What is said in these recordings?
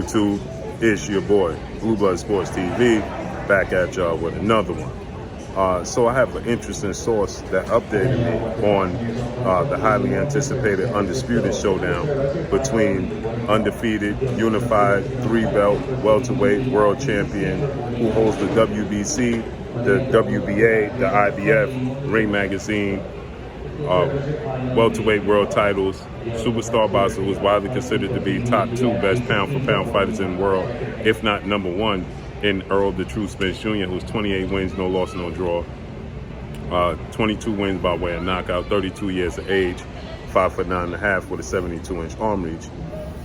YouTube? It's your boy, Blue Blood Sports TV, back at y'all with another one. So I have an interesting source that updated me on the highly anticipated Undisputed showdown between undefeated, unified, 3-belt, welterweight world champion who holds the WBC, the WBA, the IBF, Ring Magazine, welterweight world titles, superstar boxer who is widely considered to be top 2 best pound-for-pound fighters in the world, if not #1, in Errol "The Truth" Spence Jr., who's 28 wins, no loss, no draw, 22 wins by way of knockout, 32 years of age, 5'9.5" with a 72-inch arm reach,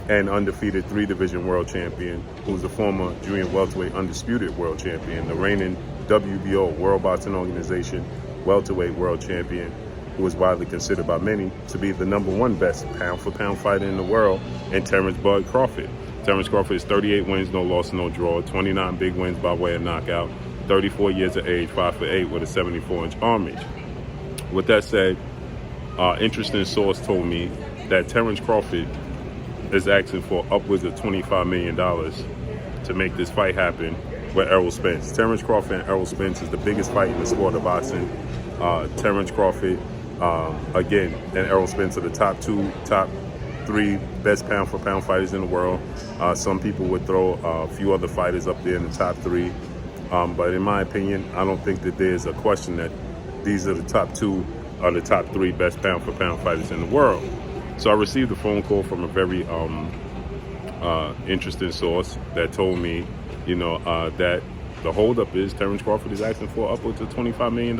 and undefeated 3-division world champion, who's the former junior welterweight undisputed world champion, the reigning WBO, World Boxing Organization, welterweight world champion, who is widely considered by many to be the #1 best pound-for-pound fighter in the world, and Terence Bud Crawford. Terence Crawford is 38 wins, no loss, no draw, 29 big wins by way of knockout, 34 years of age, 5'8" with a 74-inch arm reach. With that said, interesting source told me that Terence Crawford is asking for upwards of $25 million to make this fight happen with Errol Spence. Terence Crawford and Errol Spence is the biggest fight in the sport of boxing. Terence Crawford, again, and Errol Spence are the top 3 best pound-for-pound fighters in the world. Some people would throw a few other fighters up there in the top 3. But in my opinion, I don't think that there's a question that these are the top 2 or the top 3 best pound-for-pound fighters in the world. So I received a phone call from a very interesting source that told me, that the holdup is Terence Crawford is asking for upwards of $25 million.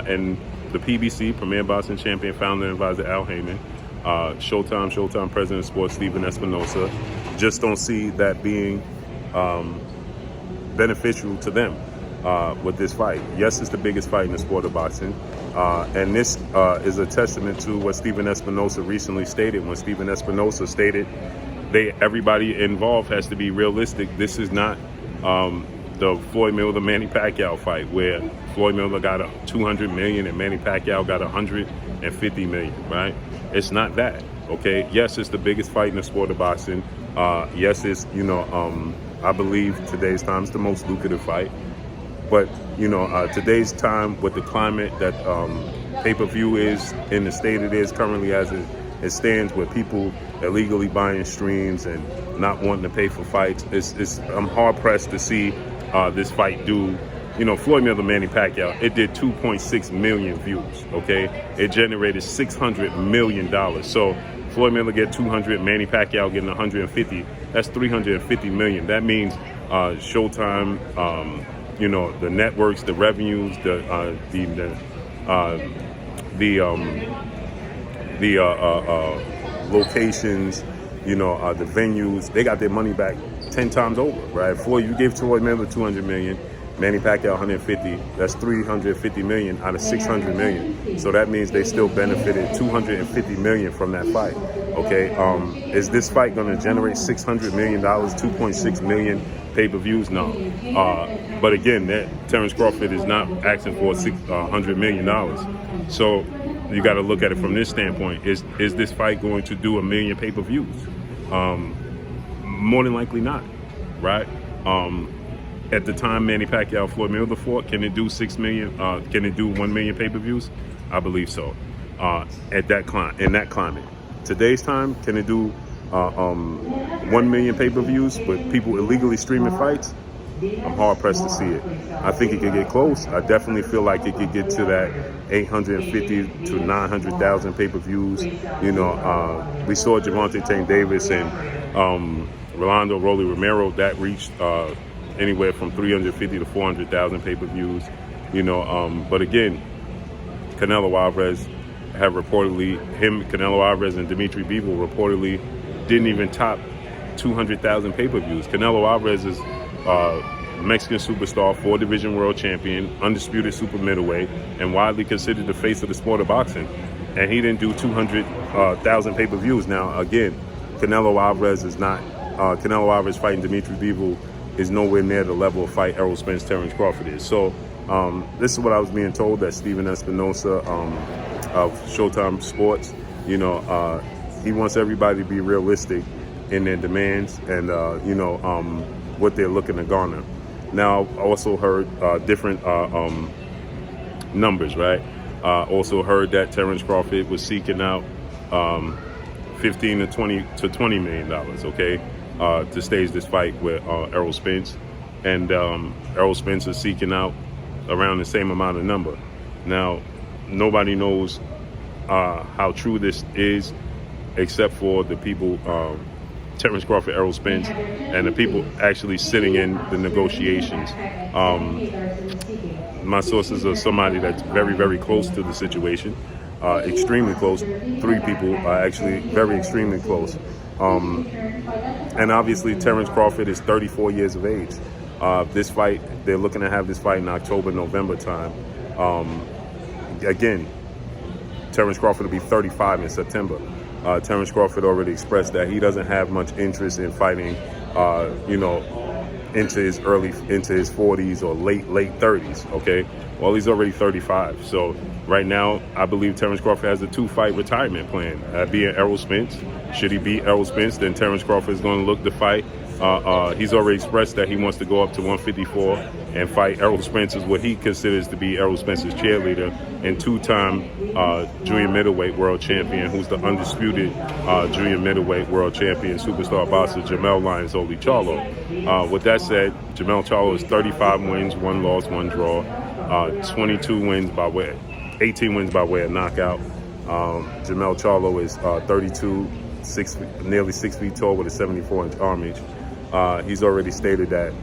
And the PBC, Premier Boxing Champion, founder and advisor Al Heyman, Showtime President of Sports Stephen Espinoza, just don't see that being beneficial to them with this fight. Yes, it's the biggest fight in the sport of boxing, and this is a testament to what Stephen Espinoza recently stated. When Stephen Espinoza stated, everybody involved has to be realistic. This is not the Floyd Mayweather-Manny Pacquiao fight where Floyd Mayweather got $200 million and Manny Pacquiao got $150 million, right? It's not that, okay? Yes, it's the biggest fight in the sport of boxing. Yes, it's, I believe today's time is the most lucrative fight. But, today's time with the climate that pay-per-view is in the state it is currently as it stands, with people illegally buying streams and not wanting to pay for fights, I'm hard-pressed to see this fight do. Floyd Mayweather, Manny Pacquiao, it did 2.6 million views, okay? It generated $600 million. So Floyd Mayweather get 200, Manny Pacquiao getting 150. That's 350 million. That means Showtime, the networks, the revenues, the locations, the venues, they got their money back 10 times over, right? Floyd, you gave Floyd Mayweather 200 million. Manny Pacquiao 150, that's 350 million out of 600 million. So that means they still benefited 250 million from that fight, okay? Is this fight gonna generate $600 million, 2.6 million pay-per-views? No. But again, Terence Crawford is not asking for $100 million. So you gotta look at it from this standpoint. Is this fight going to do 1 million pay-per-views? More than likely not, right? At the time Manny Pacquiao, Floyd Mayweather fought, can it do 6 million? Can it do 1 million pay-per-views? I believe so. In that climate, today's time, can it do 1 million pay-per-views with people illegally streaming fights? I'm hard pressed to see it. I think it could get close. I definitely feel like it could get to that 850 to 900,000 pay-per-views. We saw Gervonta Tank Davis and Rolando Rolly Romero, that reached anywhere from 350 to 400,000 pay-per-views, but again, Canelo Alvarez have reportedly, Canelo Alvarez and Dimitri Bivol reportedly didn't even top 200,000 pay-per-views. Canelo Alvarez is Mexican superstar, 4-division world champion, undisputed super middleweight, and widely considered the face of the sport of boxing, and he didn't do 200,000 pay-per-views. Now, again, Canelo Alvarez fighting Dimitri Bivol is nowhere near the level of fight Errol Spence, Terence Crawford is. So this is what I was being told, that Stephen Espinoza of Showtime Sports, he wants everybody to be realistic in their demands and what they're looking to garner. Now, I also heard different numbers, right? Also heard that Terence Crawford was seeking out 15 to 20 million dollars, okay, to stage this fight with Errol Spence, and Errol Spence is seeking out around the same amount of number. Now, nobody knows how true this is, except for the people, Terence Crawford, Errol Spence, and the people actually sitting in the negotiations. My sources are somebody that's very, very close to the situation, extremely close. 3 people are actually very extremely close. And obviously, Terence Crawford is 34 years of age. This fight, they're looking to have this fight in October, November time. Again, Terence Crawford will be 35 in September. Terence Crawford already expressed that he doesn't have much interest in fighting, into his 40s or late 30s. Okay, well, he's already 35. So right now, I believe Terence Crawford has a 2-fight retirement plan. Being Errol Spence, should he beat Errol Spence, then Terence Crawford is going to look to fight. He's already expressed that he wants to go up to 154 and fight Errol Spence, is what he considers to be Errol Spence's cheerleader, and 2-time junior middleweight world champion, who's the undisputed junior middleweight world champion, superstar boxer Jamel Lyons Oli Charlo. With that said, Jamel Charlo is 35 wins, 1 loss, 1 draw, 18 wins by way of knockout. Jamel Charlo is 32, nearly 6 feet tall with a 74-inch arm reach. He's already stated that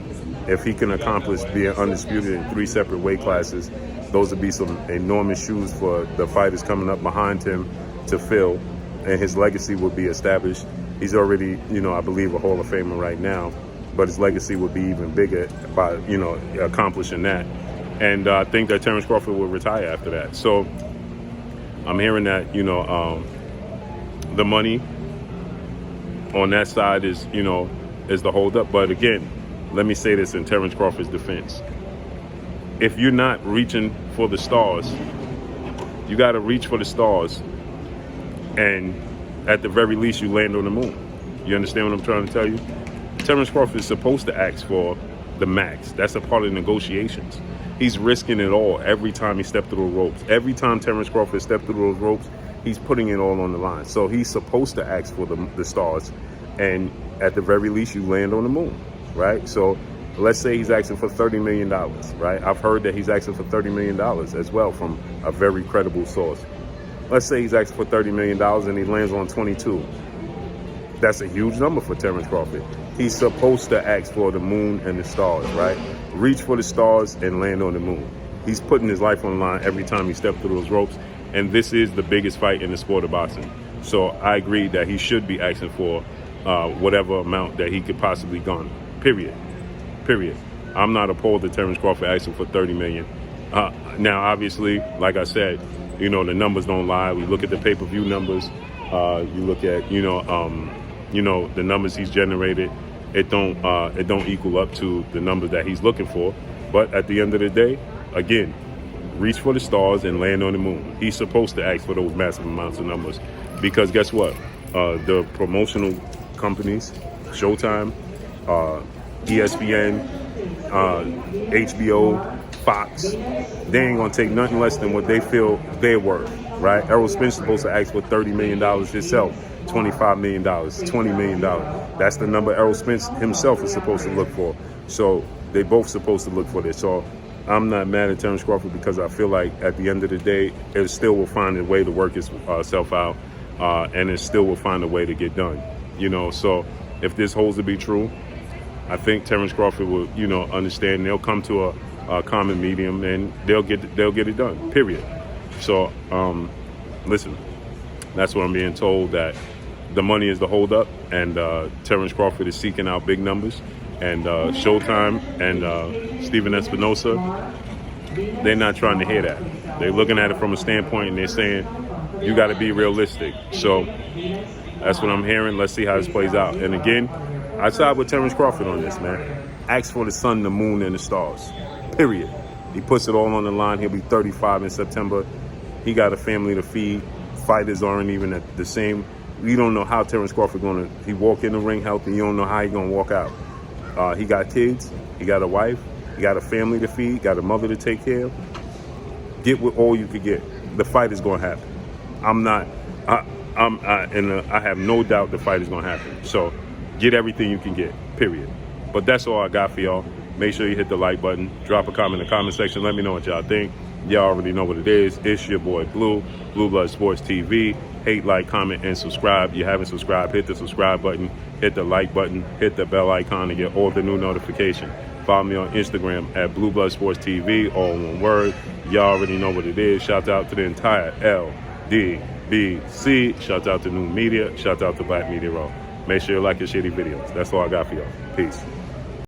if he can accomplish being undisputed in 3 separate weight classes, those would be some enormous shoes for the fighters coming up behind him to fill, and his legacy would be established. He's already, I believe, a Hall of Famer right now, but his legacy would be even bigger by, accomplishing that. And I think that Terence Crawford will retire after that. So I'm hearing that, the money on that side is, is the holdup. But again, let me say this in Terence Crawford's defense. If you're not reaching for the stars, you got to reach for the stars, and at the very least, you land on the moon. You understand what I'm trying to tell you? Terence Crawford is supposed to ask for the max. That's a part of negotiations. He's risking it all every time he stepped through the ropes. Every time Terence Crawford stepped through those ropes, he's putting it all on the line. So he's supposed to ask for the stars, and at the very least, you land on the moon, right? So let's say he's asking for $30 million, right? I've heard that he's asking for $30 million as well from a very credible source. Let's say he's asking for $30 million and he lands on 22. That's a huge number for Terence Crawford. He's supposed to ask for the moon and the stars, right? Reach for the stars and land on the moon. He's putting his life on the line every time he steps through those ropes, and this is the biggest fight in the sport of boxing. So I agree that he should be asking for whatever amount that he could possibly garner, period. I'm not opposed to Terence Crawford asking for $30 million. Now, obviously, like I said, the numbers don't lie. We look at the pay-per-view numbers. You look at, the numbers he's generated. It don't equal up to the numbers that he's looking for. But at the end of the day, again, reach for the stars and land on the moon. He's supposed to ask for those massive amounts of numbers, because guess what? The promotional companies, SHOWTIME, ESPN, HBO, Fox, they ain't gonna take nothing less than what they feel they're worth, right? Errol Spence is supposed to ask for $30 million himself, $25 million, $20 million. That's the number Errol Spence himself is supposed to look for. So they both supposed to look for this. So I'm not mad at Terence Crawford, because I feel like at the end of the day, it still will find a way to work itself out, and it still will find a way to get done. So if this holds to be true, I think Terence Crawford will, understand. They'll come to a common medium, and they'll get it done. Period. So, listen, that's what I'm being told, that the money is the holdup, and Terence Crawford is seeking out big numbers, and Showtime and Stephen Espinoza, they're not trying to hear that. They're looking at it from a standpoint, and they're saying you got to be realistic. So that's what I'm hearing. Let's see how this plays out. And again, I side with Terence Crawford on this, man. Ask for the sun, the moon, and the stars. Period. He puts it all on the line. He'll be 35 in September. He got a family to feed. Fighters aren't even at the same You don't know how Terence Crawford he walk in the ring healthy. You don't know how he gonna walk out. He got kids. He got a wife. He got a family to feed. Got a mother to take care of. Get with all you could get. The fight is gonna happen. I have no doubt the fight is gonna happen. So get everything you can get. Period. But that's all I got for y'all. Make sure you hit the like button. Drop a comment in the comment section. Let me know what y'all think. Y'all already know what it is. It's your boy Blue Blood Sports TV. Hate, like, comment, and subscribe. If you haven't subscribed, hit the subscribe button, hit the like button, hit the bell icon to get all the new notifications. Follow me on Instagram at Blue Blood Sports TV, all one word. Y'all already know what it is. Shout out to the entire LDBC. Shout out to New Media. Shout out to Black Media Row. Make sure you like your shitty videos. That's all I got for y'all. Peace.